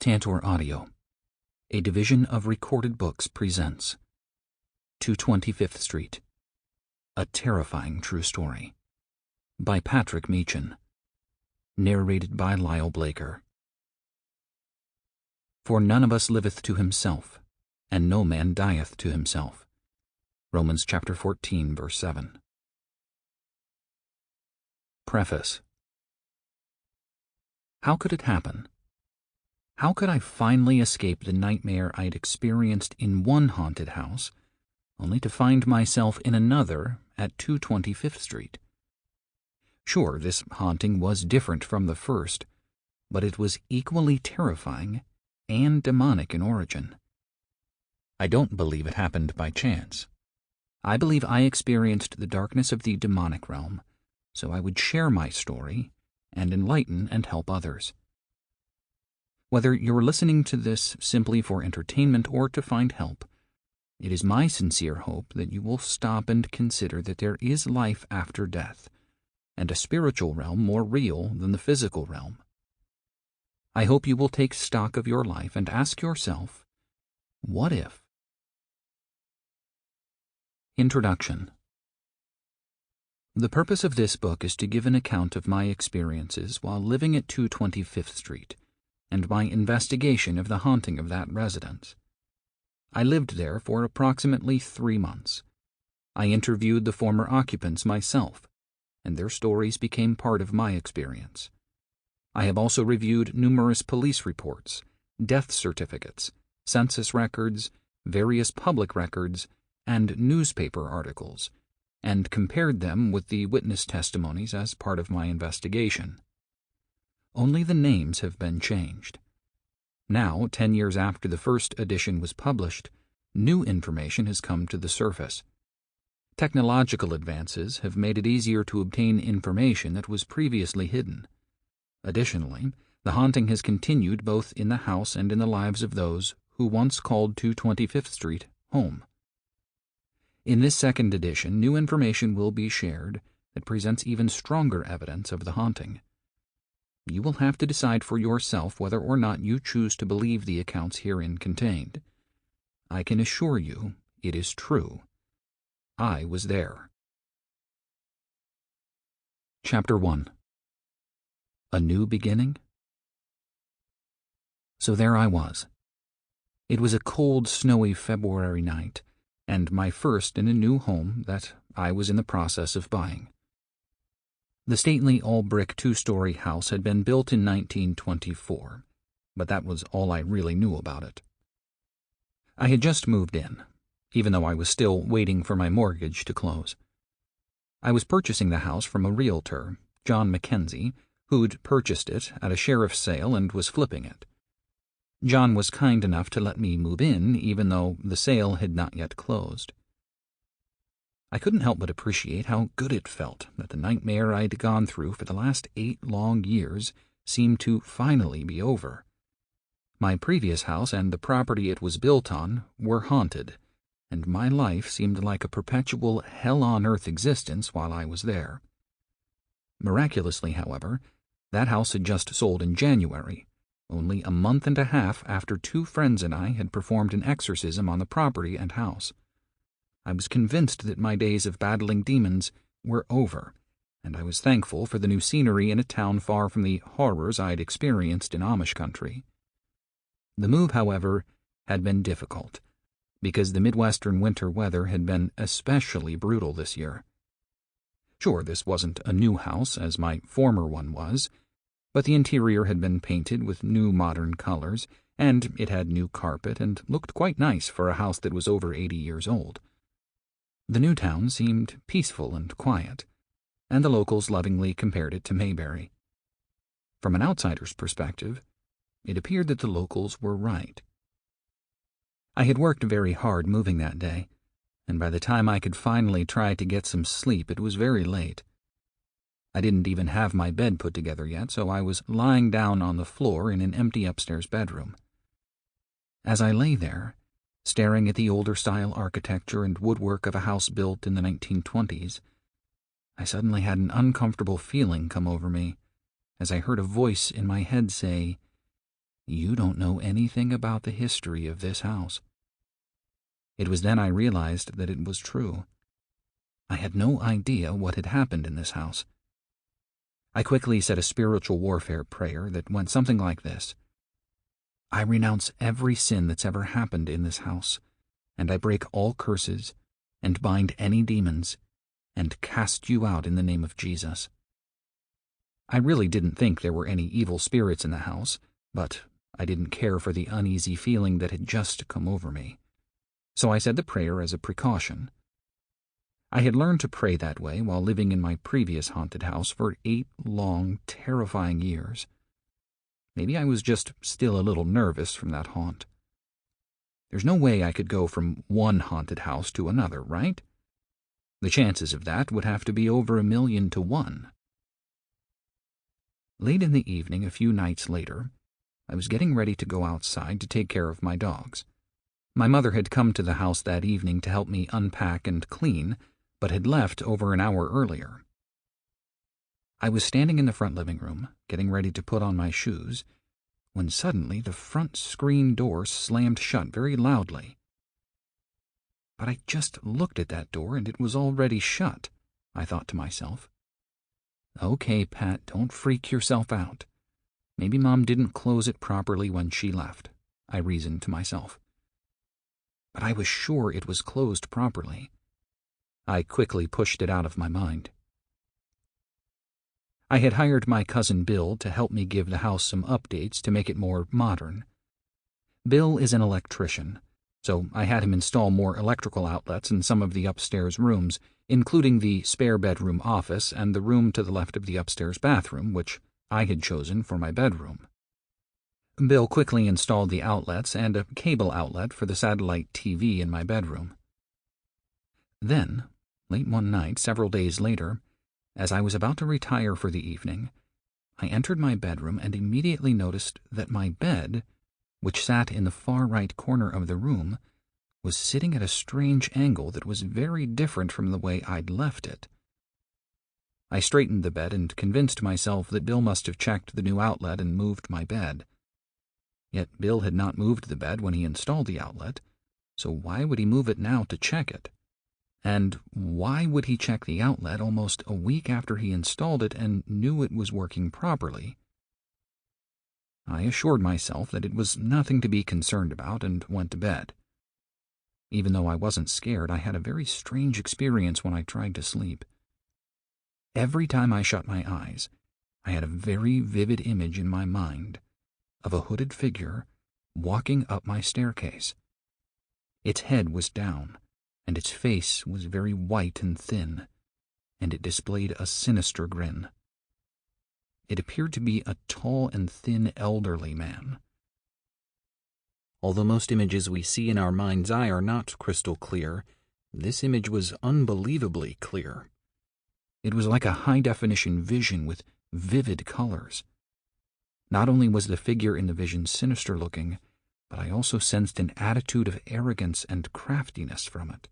Tantor Audio, a division of Recorded Books, presents 225th Street, A Terrifying True Story, by Patrick Meechan, narrated by Lyle Blaker. For none of us liveth to himself, and no man dieth to himself. Romans chapter 14, verse 7. Preface. How could it happen? How could I finally escape the nightmare I'd experienced in one haunted house, only to find myself in another at 225th Street? Sure, this haunting was different from the first, but it was equally terrifying and demonic in origin. I don't believe it happened by chance. I believe I experienced the darkness of the demonic realm, so I would share my story and enlighten and help others. Whether you're listening to this simply for entertainment or to find help, it is my sincere hope that you will stop and consider that there is life after death, and a spiritual realm more real than the physical realm. I hope you will take stock of your life and ask yourself, what if? Introduction. The purpose of this book is to give an account of my experiences while living at 225th Street, and my investigation of the haunting of that residence. I lived there for approximately 3 months. I interviewed the former occupants myself, and their stories became part of my experience. I have also reviewed numerous police reports, death certificates, census records, various public records, and newspaper articles, and compared them with the witness testimonies as part of my investigation. Only the names have been changed. Now, 10 years after the first edition was published, new information has come to the surface. Technological advances have made it easier to obtain information that was previously hidden. Additionally, the haunting has continued both in the house and in the lives of those who once called 225th Street home. In this second edition, new information will be shared that presents even stronger evidence of the haunting. You will have to decide for yourself whether or not you choose to believe the accounts herein contained. I can assure you it is true. I was there. Chapter 1. A New Beginning? So there I was. It was a cold, snowy February night, and my first in a new home that I was in the process of buying. The stately all-brick two-story house had been built in 1924, but that was all I really knew about it. I had just moved in, even though I was still waiting for my mortgage to close. I was purchasing the house from a realtor, John Mackenzie, who'd purchased it at a sheriff's sale and was flipping it. John was kind enough to let me move in, even though the sale had not yet closed. I couldn't help but appreciate how good it felt that the nightmare I'd gone through for the last 8 long years seemed to finally be over. My previous house and the property it was built on were haunted, and my life seemed like a perpetual hell-on-earth existence while I was there. Miraculously, however, that house had just sold in January, only a month and a half after 2 friends and I had performed an exorcism on the property and house. I was convinced that my days of battling demons were over, and I was thankful for the new scenery in a town far from the horrors I'd experienced in Amish country. The move, however, had been difficult, because the Midwestern winter weather had been especially brutal this year. Sure, this wasn't a new house, as my former one was, but the interior had been painted with new modern colors, and it had new carpet and looked quite nice for a house that was over 80 years old. The new town seemed peaceful and quiet, and the locals lovingly compared it to Mayberry. From an outsider's perspective, it appeared that the locals were right. I had worked very hard moving that day, and by the time I could finally try to get some sleep, it was very late. I didn't even have my bed put together yet, so I was lying down on the floor in an empty upstairs bedroom. As I lay there, staring at the older-style architecture and woodwork of a house built in the 1920s, I suddenly had an uncomfortable feeling come over me as I heard a voice in my head say, "You don't know anything about the history of this house." It was then I realized that it was true. I had no idea what had happened in this house. I quickly said a spiritual warfare prayer that went something like this: "I renounce every sin that's ever happened in this house, and I break all curses, and bind any demons, and cast you out in the name of Jesus." I really didn't think there were any evil spirits in the house, but I didn't care for the uneasy feeling that had just come over me. So I said the prayer as a precaution. I had learned to pray that way while living in my previous haunted house for 8 long, terrifying years. Maybe I was just still a little nervous from that haunt. There's no way I could go from one haunted house to another, right? The chances of that would have to be over 1,000,000 to 1. Late in the evening, a few nights later, I was getting ready to go outside to take care of my dogs. My mother had come to the house that evening to help me unpack and clean, but had left over an hour earlier. I was standing in the front living room, getting ready to put on my shoes, when suddenly the front screen door slammed shut very loudly. But I just looked at that door and it was already shut, I thought to myself. Okay, Pat, don't freak yourself out. Maybe Mom didn't close it properly when she left, I reasoned to myself. But I was sure it was closed properly. I quickly pushed it out of my mind. I had hired my cousin Bill to help me give the house some updates to make it more modern. Bill is an electrician, so I had him install more electrical outlets in some of the upstairs rooms, including the spare bedroom office and the room to the left of the upstairs bathroom, which I had chosen for my bedroom. Bill quickly installed the outlets and a cable outlet for the satellite TV in my bedroom. Then, late one night, several days later, as I was about to retire for the evening, I entered my bedroom and immediately noticed that my bed, which sat in the far right corner of the room, was sitting at a strange angle that was very different from the way I'd left it. I straightened the bed and convinced myself that Bill must have checked the new outlet and moved my bed. Yet Bill had not moved the bed when he installed the outlet, so why would he move it now to check it? And why would he check the outlet almost a week after he installed it and knew it was working properly? I assured myself that it was nothing to be concerned about and went to bed. Even though I wasn't scared, I had a very strange experience when I tried to sleep. Every time I shut my eyes, I had a very vivid image in my mind of a hooded figure walking up my staircase. Its head was down, and its face was very white and thin, and it displayed a sinister grin. It appeared to be a tall and thin elderly man. Although most images we see in our mind's eye are not crystal clear, this image was unbelievably clear. It was like a high-definition vision with vivid colors. Not only was the figure in the vision sinister-looking, but I also sensed an attitude of arrogance and craftiness from it.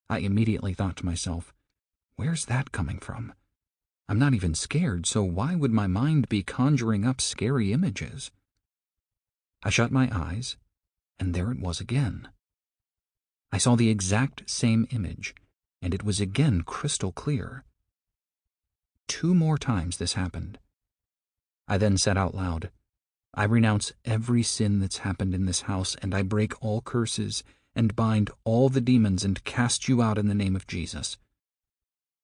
I immediately thought to myself, where's that coming from? I'm not even scared, so why would my mind be conjuring up scary images? I shut my eyes, and there it was again. I saw the exact same image, and it was again crystal clear. 2 more times this happened. I then said out loud, I renounce every sin that's happened in this house, and I break all curses, and bind all the demons, and cast you out in the name of Jesus.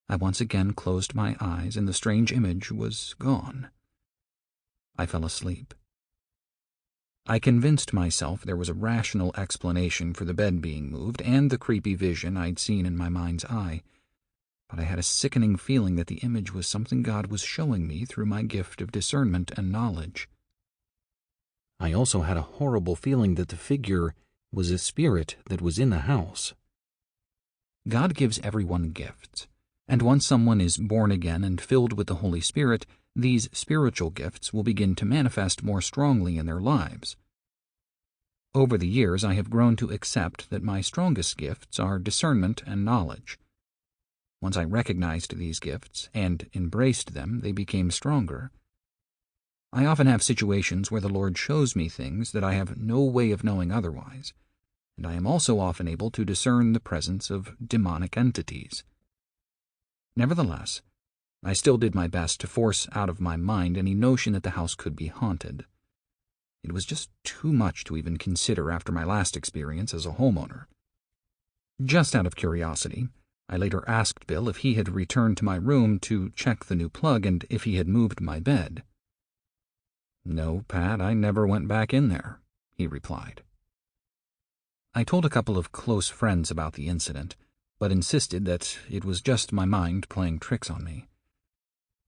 I once again closed my eyes, and the strange image was gone. I fell asleep. I convinced myself there was a rational explanation for the bed being moved and the creepy vision I'd seen in my mind's eye, but I had a sickening feeling that the image was something God was showing me through my gift of discernment and knowledge. I also had a horrible feeling that the figure was a spirit that was in the house. God gives everyone gifts, and once someone is born again and filled with the Holy Spirit, these spiritual gifts will begin to manifest more strongly in their lives. Over the years, I have grown to accept that my strongest gifts are discernment and knowledge. Once I recognized these gifts and embraced them, they became stronger. I often have situations where the Lord shows me things that I have no way of knowing otherwise, and I am also often able to discern the presence of demonic entities. Nevertheless, I still did my best to force out of my mind any notion that the house could be haunted. It was just too much to even consider after my last experience as a homeowner. Just out of curiosity, I later asked Bill if he had returned to my room to check the new plug and if he had moved my bed. "No, Pat, I never went back in there," he replied. I told a couple of close friends about the incident, but insisted that it was just my mind playing tricks on me.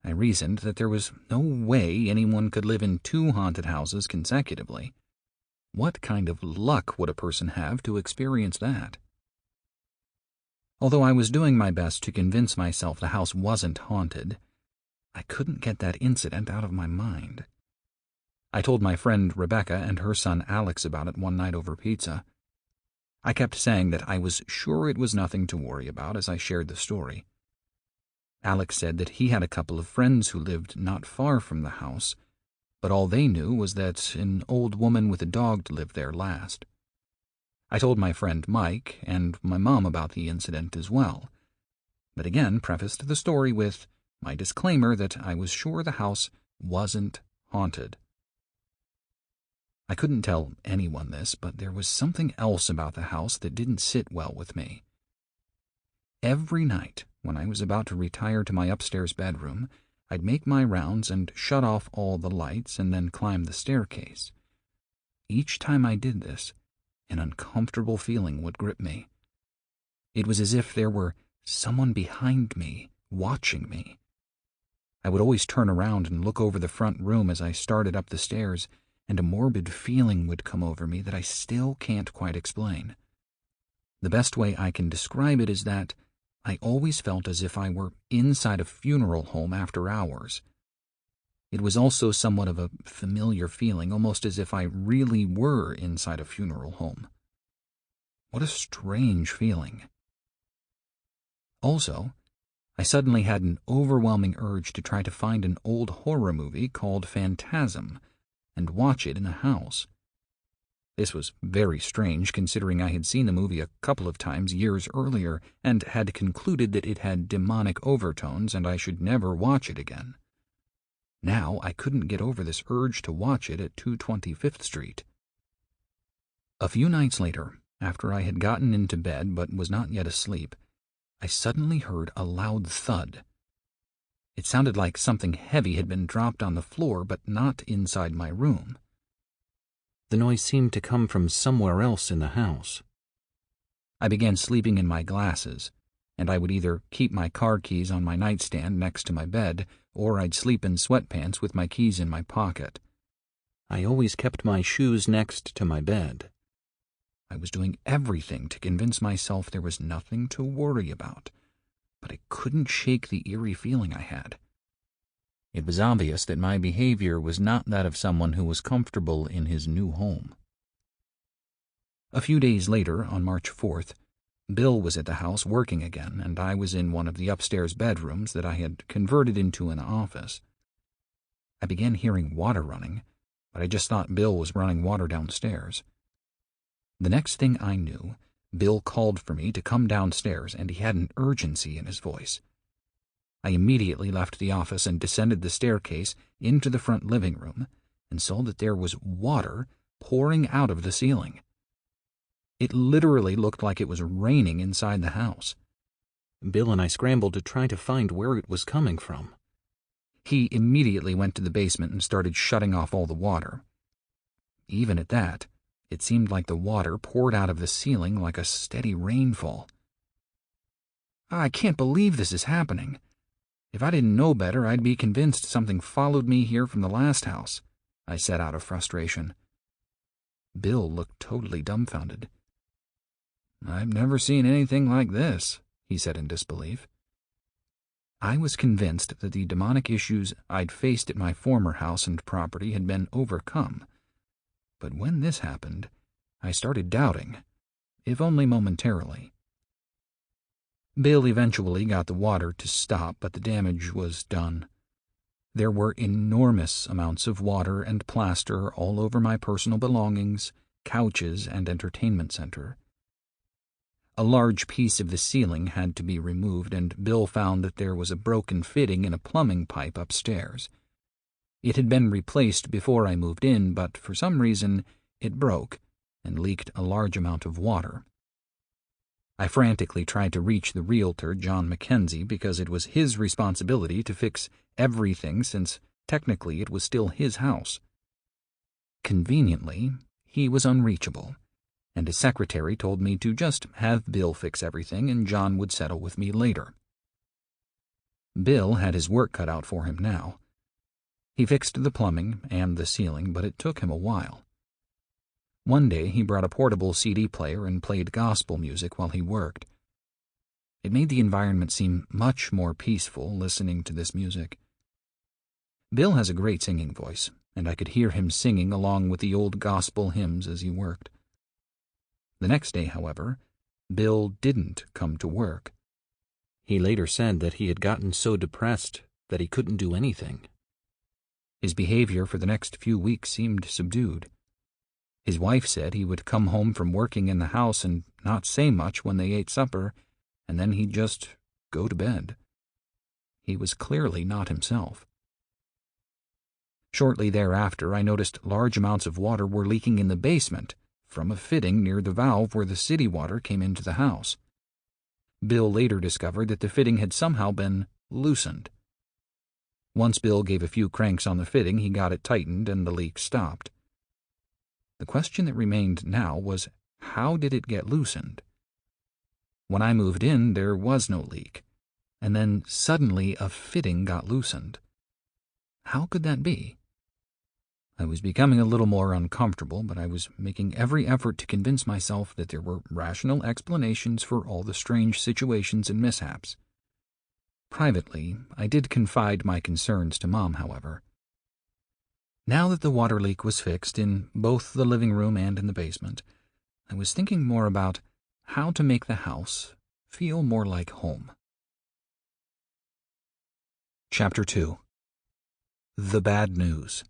I reasoned that there was no way anyone could live in 2 haunted houses consecutively. What kind of luck would a person have to experience that? Although I was doing my best to convince myself the house wasn't haunted, I couldn't get that incident out of my mind. I told my friend Rebecca and her son Alex about it one night over pizza. I kept saying that I was sure it was nothing to worry about as I shared the story. Alex said that he had a couple of friends who lived not far from the house, but all they knew was that an old woman with a dog lived there last. I told my friend Mike and my mom about the incident as well, but again prefaced the story with my disclaimer that I was sure the house wasn't haunted. I couldn't tell anyone this, but there was something else about the house that didn't sit well with me. Every night, when I was about to retire to my upstairs bedroom, I'd make my rounds and shut off all the lights and then climb the staircase. Each time I did this, an uncomfortable feeling would grip me. It was as if there were someone behind me, watching me. I would always turn around and look over the front room as I started up the stairs, and a morbid feeling would come over me that I still can't quite explain. The best way I can describe it is that I always felt as if I were inside a funeral home after hours. It was also somewhat of a familiar feeling, almost as if I really were inside a funeral home. What a strange feeling. Also, I suddenly had an overwhelming urge to try to find an old horror movie called Phantasm and watch it in a house. This was very strange considering I had seen the movie a couple of times years earlier and had concluded that it had demonic overtones and I should never watch it again. Now I couldn't get over this urge to watch it at 225th Street. A few nights later, after I had gotten into bed but was not yet asleep, I suddenly heard a loud thud. It sounded like something heavy had been dropped on the floor, but not inside my room. The noise seemed to come from somewhere else in the house. I began sleeping in my glasses, and I would either keep my car keys on my nightstand next to my bed, or I'd sleep in sweatpants with my keys in my pocket. I always kept my shoes next to my bed. I was doing everything to convince myself there was nothing to worry about, but I couldn't shake the eerie feeling I had. It was obvious that my behavior was not that of someone who was comfortable in his new home. A few days later, on March 4th, Bill was at the house working again, and I was in one of the upstairs bedrooms that I had converted into an office. I began hearing water running, but I just thought Bill was running water downstairs. The next thing I knew, Bill called for me to come downstairs, and he had an urgency in his voice. I immediately left the office and descended the staircase into the front living room and saw that there was water pouring out of the ceiling. It literally looked like it was raining inside the house. Bill and I scrambled to try to find where it was coming from. He immediately went to the basement and started shutting off all the water. Even at that, it seemed like the water poured out of the ceiling like a steady rainfall. "I can't believe this is happening. If I didn't know better, I'd be convinced something followed me here from the last house," I said out of frustration. Bill looked totally dumbfounded. "I've never seen anything like this," he said in disbelief. I was convinced that the demonic issues I'd faced at my former house and property had been overcome. But when this happened, I started doubting, if only momentarily. Bill eventually got the water to stop, but the damage was done. There were enormous amounts of water and plaster all over my personal belongings, couches, and entertainment center. A large piece of the ceiling had to be removed, and Bill found that there was a broken fitting in a plumbing pipe upstairs. It had been replaced before I moved in, but for some reason it broke and leaked a large amount of water. I frantically tried to reach the realtor, John Mackenzie, because it was his responsibility to fix everything since technically it was still his house. Conveniently, he was unreachable, and his secretary told me to just have Bill fix everything and John would settle with me later. Bill had his work cut out for him now. He fixed the plumbing and the ceiling, but it took him a while. One day he brought a portable CD player and played gospel music while he worked. It made the environment seem much more peaceful listening to this music. Bill has a great singing voice, and I could hear him singing along with the old gospel hymns as he worked. The next day, however, Bill didn't come to work. He later said that he had gotten so depressed that he couldn't do anything. His behavior for the next few weeks seemed subdued. His wife said he would come home from working in the house and not say much when they ate supper, and then he'd just go to bed. He was clearly not himself. Shortly thereafter, I noticed large amounts of water were leaking in the basement from a fitting near the valve where the city water came into the house. Bill later discovered that the fitting had somehow been loosened. Once Bill gave a few cranks on the fitting, he got it tightened and the leak stopped. The question that remained now was, how did it get loosened? When I moved in, there was no leak, and then suddenly a fitting got loosened. How could that be? I was becoming a little more uncomfortable, but I was making every effort to convince myself that there were rational explanations for all the strange situations and mishaps. Privately, I did confide my concerns to Mom, however. Now that the water leak was fixed in both the living room and in the basement, I was thinking more about how to make the house feel more like home. Chapter 2. The Bad News.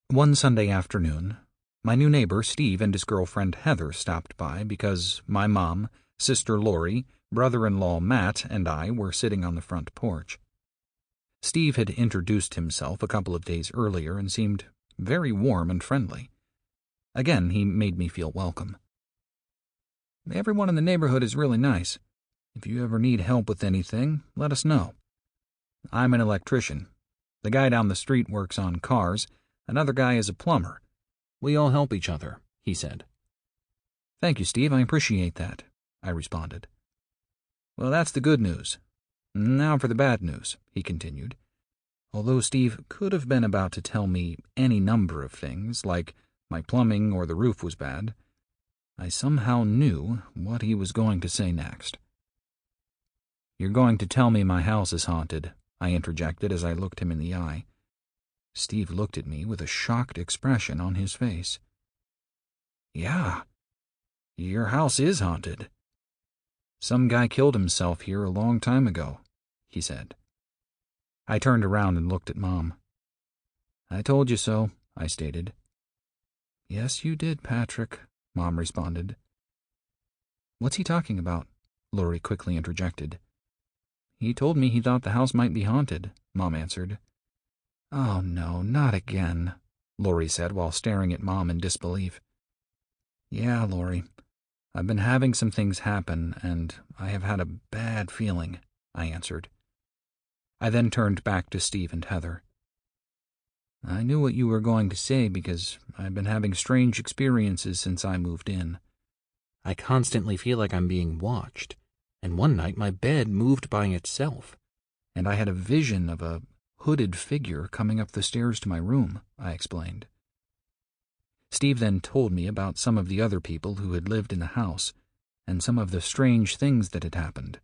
One Sunday afternoon, my new neighbor Steve and his girlfriend Heather stopped by because my mom, sister Lori, brother-in-law Matt, and I were sitting on the front porch. Steve had introduced himself a couple of days earlier and seemed very warm and friendly. Again, he made me feel welcome. "Everyone in the neighborhood is really nice. If you ever need help with anything, let us know. I'm an electrician. The guy down the street works on cars. Another guy is a plumber. We all help each other," he said. "Thank you, Steve. I appreciate that," I responded. "Well, that's the good news. Now for the bad news," he continued. Although Steve could have been about to tell me any number of things, like my plumbing or the roof was bad, I somehow knew what he was going to say next. "You're going to tell me my house is haunted," I interjected as I looked him in the eye. Steve looked at me with a shocked expression on his face. "Yeah, your house is haunted. Some guy killed himself here a long time ago," he said. I turned around and looked at Mom. "I told you so," I stated. "Yes, you did, Patrick," Mom responded. "What's he talking about?" Lori quickly interjected. "He told me he thought the house might be haunted," Mom answered. "Oh, no, not again," Lori said while staring at Mom in disbelief. "Yeah, Lori. I've been having some things happen, and I have had a bad feeling," I answered. I then turned back to Steve and Heather. "I knew what you were going to say because I've been having strange experiences since I moved in. I constantly feel like I'm being watched, and one night my bed moved by itself, and I had a vision of a hooded figure coming up the stairs to my room," I explained. Steve then told me about some of the other people who had lived in the house and some of the strange things that had happened,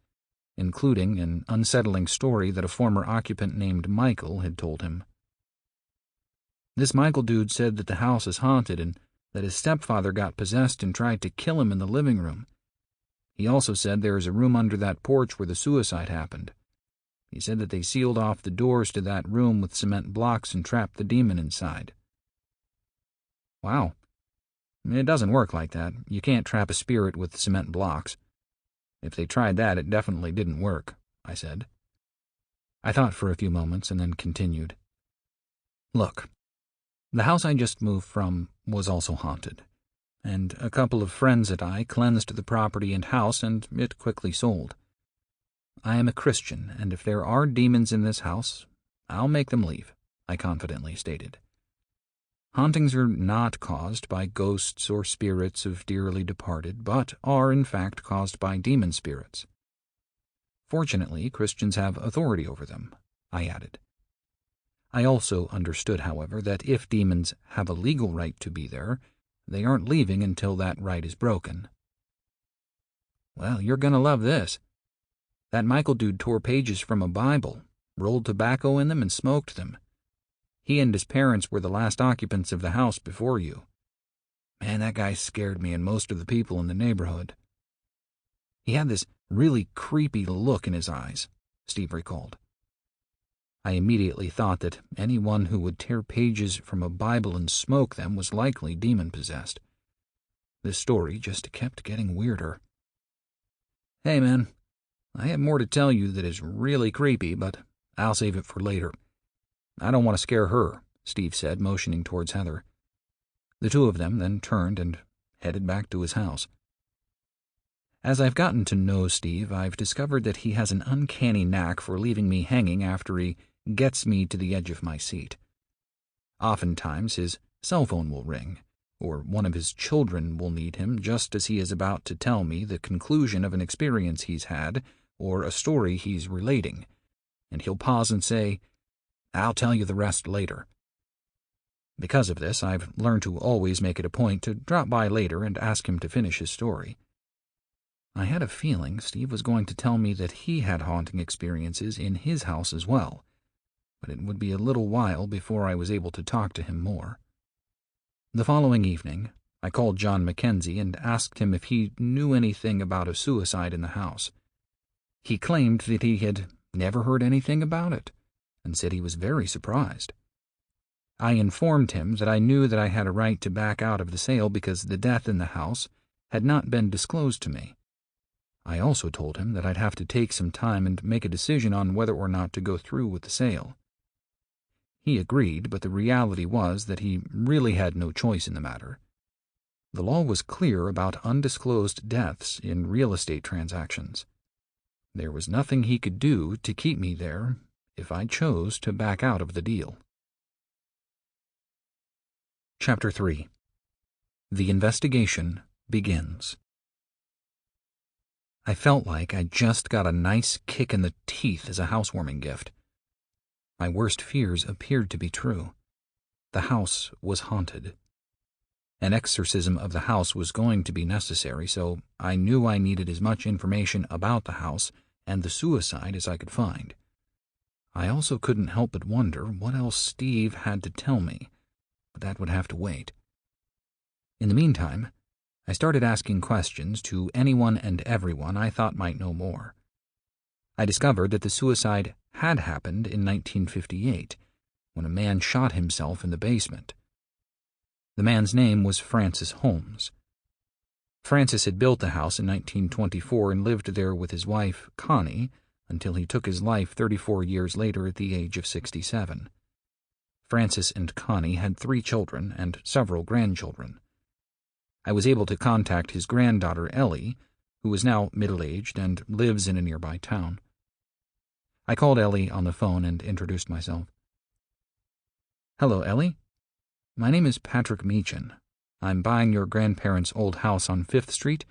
including an unsettling story that a former occupant named Michael had told him. "This Michael dude said that the house is haunted and that his stepfather got possessed and tried to kill him in the living room. He also said there is a room under that porch where the suicide happened. He said that they sealed off the doors to that room with cement blocks and trapped the demon inside. Wow. It doesn't work like that. You can't trap a spirit with cement blocks. If they tried that, it definitely didn't work, I said. I thought for a few moments and then continued. Look, the house I just moved from was also haunted, and a couple of friends and I cleansed the property and house, and it quickly sold. I am a Christian, and if there are demons in this house, I'll make them leave, I confidently stated. Hauntings are not caused by ghosts or spirits of dearly departed, but are in fact caused by demon spirits. Fortunately, Christians have authority over them, I added. I also understood, however, that if demons have a legal right to be there, they aren't leaving until that right is broken. Well, you're going to love this. That Michael dude tore pages from a Bible, rolled tobacco in them, and smoked them. He and his parents were the last occupants of the house before you. Man, that guy scared me and most of the people in the neighborhood. He had this really creepy look in his eyes, Steve recalled. I immediately thought that anyone who would tear pages from a Bible and smoke them was likely demon-possessed. This story just kept getting weirder. Hey, man, I have more to tell you that is really creepy, but I'll save it for later. I don't want to scare her, Steve said, motioning towards Heather. The two of them then turned and headed back to his house. As I've gotten to know Steve, I've discovered that he has an uncanny knack for leaving me hanging after he gets me to the edge of my seat. Oftentimes his cell phone will ring, or one of his children will need him just as he is about to tell me the conclusion of an experience he's had or a story he's relating, and he'll pause and say, "I'll tell you the rest later." Because of this, I've learned to always make it a point to drop by later and ask him to finish his story. I had a feeling Steve was going to tell me that he had haunting experiences in his house as well, but it would be a little while before I was able to talk to him more. The following evening, I called John Mackenzie and asked him if he knew anything about a suicide in the house. He claimed that he had never heard anything about it, and said he was very surprised. I informed him that I knew that I had a right to back out of the sale because the death in the house had not been disclosed to me. I also told him that I'd have to take some time and make a decision on whether or not to go through with the sale. He agreed, but the reality was that he really had no choice in the matter. The law was clear about undisclosed deaths in real estate transactions. There was nothing he could do to keep me there if I chose to back out of the deal. Chapter 3. The investigation begins. I felt like I just got a nice kick in the teeth as a housewarming gift. My worst fears appeared to be true. The house was haunted. An exorcism of the house was going to be necessary, so I knew I needed as much information about the house and the suicide as I could find. I also couldn't help but wonder what else Steve had to tell me, but that would have to wait. In the meantime, I started asking questions to anyone and everyone I thought might know more. I discovered that the suicide had happened in 1958, when a man shot himself in the basement. The man's name was Francis Holmes. Francis had built the house in 1924 and lived there with his wife, Connie, until he took his life 34 years later at the age of 67. Francis and Connie had 3 children and several grandchildren. I was able to contact his granddaughter, Ellie, who is now middle-aged and lives in a nearby town. I called Ellie on the phone and introduced myself. "Hello, Ellie. My name is Patrick Meechan. I'm buying your grandparents' old house on 5th Street,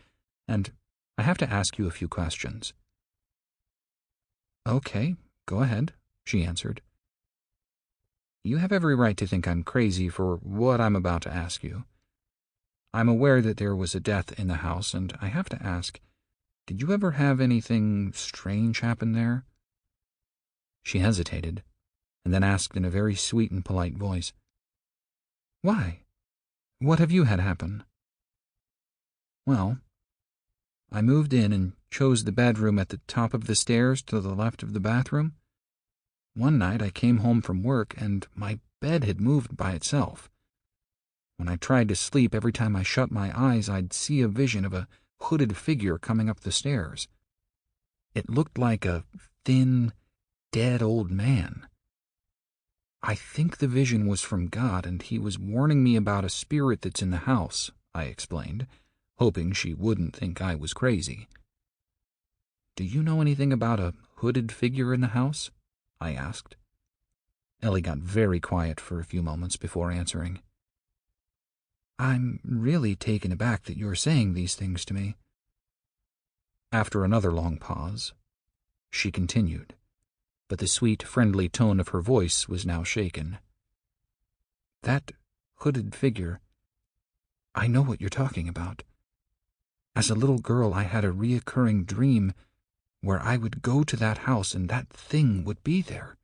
and I have to ask you a few questions." "Okay, go ahead," she answered. "You have every right to think I'm crazy for what I'm about to ask you. I'm aware that there was a death in the house, and I have to ask, did you ever have anything strange happen there?" She hesitated, and then asked in a very sweet and polite voice, "Why? What have you had happen?" "Well, I moved in and chose the bedroom at the top of the stairs to the left of the bathroom," one night I came home from work and my bed had moved by itself. When I tried to sleep, every time I shut my eyes, I'd see a vision of a hooded figure coming up the stairs. It looked like a thin, dead old man. I think the vision was from God, and he was warning me about a spirit that's in the house, I explained, hoping she wouldn't think I was crazy. Do you know anything about a hooded figure in the house? I asked. Ellie got very quiet for a few moments before answering. I'm really taken aback that you're saying these things to me. After another long pause, she continued, but the sweet, friendly tone of her voice was now shaken. That hooded figure, I know what you're talking about. As a little girl, I had a reoccurring dream where I would go to that house and that thing would be there.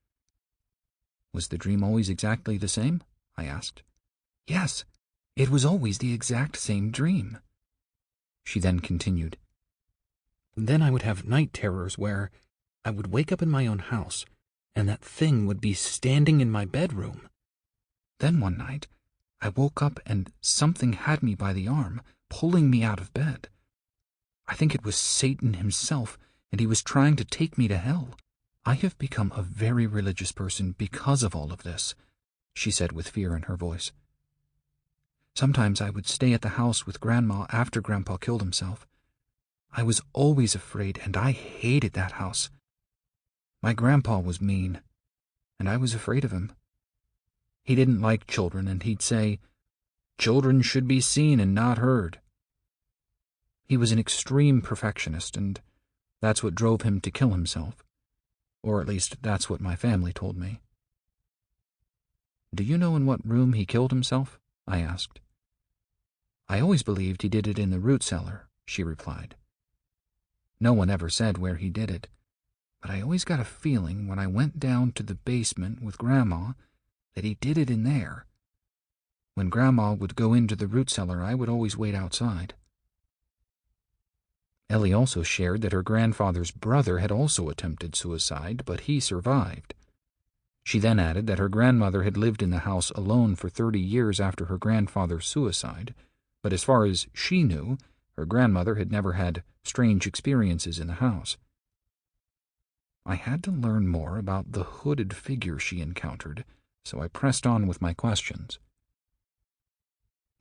Was the dream always exactly the same? I asked. Yes, it was always the exact same dream. She then continued. Then I would have night terrors where I would wake up in my own house and that thing would be standing in my bedroom. Then one night, I woke up and something had me by the arm, pulling me out of bed. I think it was Satan himself, and he was trying to take me to hell. I have become a very religious person because of all of this, she said with fear in her voice. Sometimes I would stay at the house with Grandma after Grandpa killed himself. I was always afraid, and I hated that house. My grandpa was mean, and I was afraid of him. He didn't like children, and he'd say, "Children should be seen and not heard." He was an extreme perfectionist, and that's what drove him to kill himself. Or at least that's what my family told me. Do you know in what room he killed himself? I asked. I always believed he did it in the root cellar, she replied. No one ever said where he did it, but I always got a feeling when I went down to the basement with Grandma that he did it in there. When Grandma would go into the root cellar, I would always wait outside. Ellie also shared that her grandfather's brother had also attempted suicide, but he survived. She then added that her grandmother had lived in the house alone for 30 years after her grandfather's suicide, but as far as she knew, her grandmother had never had strange experiences in the house. I had to learn more about the hooded figure she encountered, so I pressed on with my questions.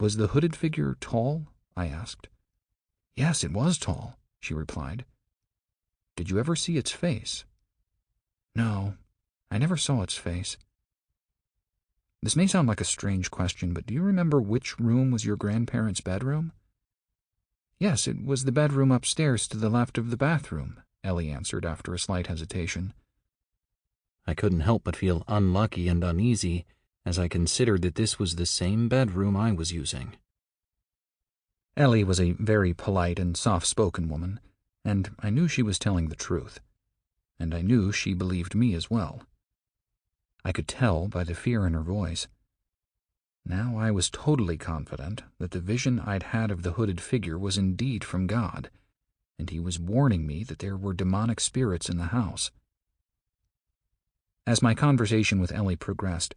Was the hooded figure tall? I asked. Yes, it was tall, she replied. Did you ever see its face? No, I never saw its face. This may sound like a strange question, but do you remember which room was your grandparents' bedroom? Yes, it was the bedroom upstairs to the left of the bathroom, Ellie answered after a slight hesitation. I couldn't help but feel unlucky and uneasy as I considered that this was the same bedroom I was using. Ellie was a very polite and soft-spoken woman, and I knew she was telling the truth, and I knew she believed me as well. I could tell by the fear in her voice. Now I was totally confident that the vision I'd had of the hooded figure was indeed from God, and he was warning me that there were demonic spirits in the house. As my conversation with Ellie progressed,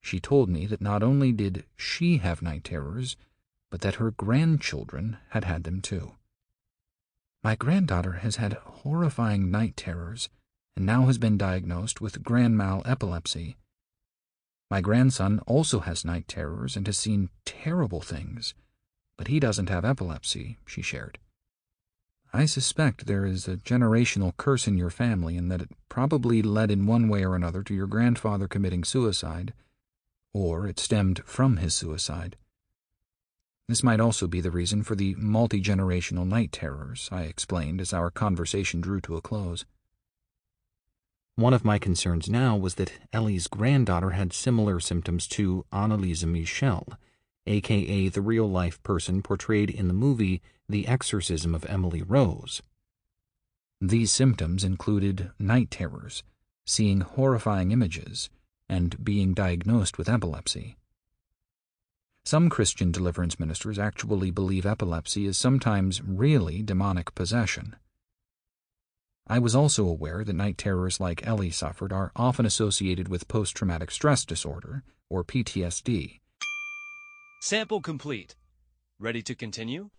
she told me that not only did she have night terrors, but that her grandchildren had had them too. My granddaughter has had horrifying night terrors and now has been diagnosed with grand mal epilepsy. My grandson also has night terrors and has seen terrible things, but he doesn't have epilepsy, she shared. I suspect there is a generational curse in your family and that it probably led in one way or another to your grandfather committing suicide, or it stemmed from his suicide. This might also be the reason for the multi-generational night terrors, I explained as our conversation drew to a close. One of my concerns now was that Ellie's granddaughter had similar symptoms to Annalisa Michel, a.k.a. the real-life person portrayed in the movie The Exorcism of Emily Rose. These symptoms included night terrors, seeing horrifying images, and being diagnosed with epilepsy. Some Christian deliverance ministers actually believe epilepsy is sometimes really demonic possession. I was also aware that night terrors like Ellie suffered are often associated with post-traumatic stress disorder, or PTSD. Sample complete. Ready to continue?